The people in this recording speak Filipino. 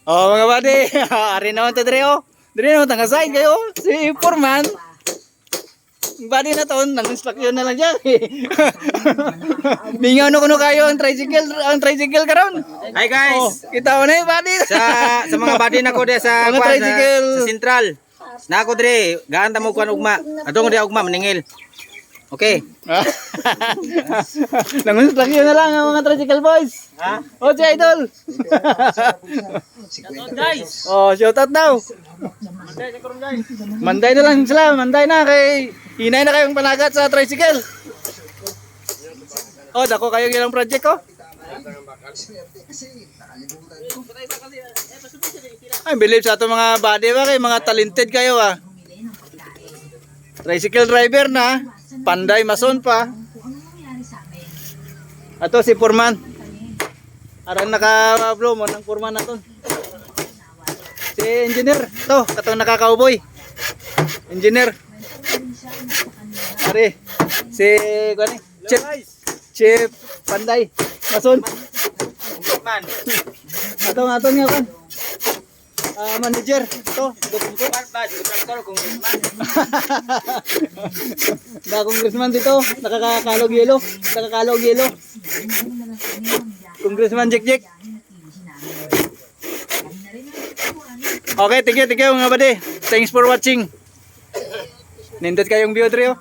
Oh, mga buddy. Ari naman to Dre oh. Dre naman tangasain kayo. Si Foreman. Buddy na to, nang-instruction na lang dyan. Bingaw no kuno kayo ang tricycle karon. Hi guys. Kita mo na yung buddy. Sa mga body na ko di sa Mga tricycle. sa Central. Na ako dire, gaan ta mo kuan ugma. Adto ko di ugma maningil. Okay. Nang-instruction na lang ang mga tricycle boys. Ha? Oh, si Idol. Guys. Oh, shout out daw. Manday na lang sila, manday na kay hinay na kayong panagat sa tricycle. Oh, dako kayo ilang project ko. I believe sa ato mga body ba kay mga talented kayo ah. Tricycle driver na, panday mason pa. Ato si Foreman. Aran naka-blow mo ng Foreman naton. Si engineer, to, katong nakaka-cowboy. Engineer. Ari, si kuani, Chef Panday. Mason. Man. Atong nga kan. Manager, to, Kontraktor kung man. da congressman dito, nakakalog yelo. Congressman Jek. Okay, thank you mga buddy. Thanks for watching. Nindot kayong view, Dre.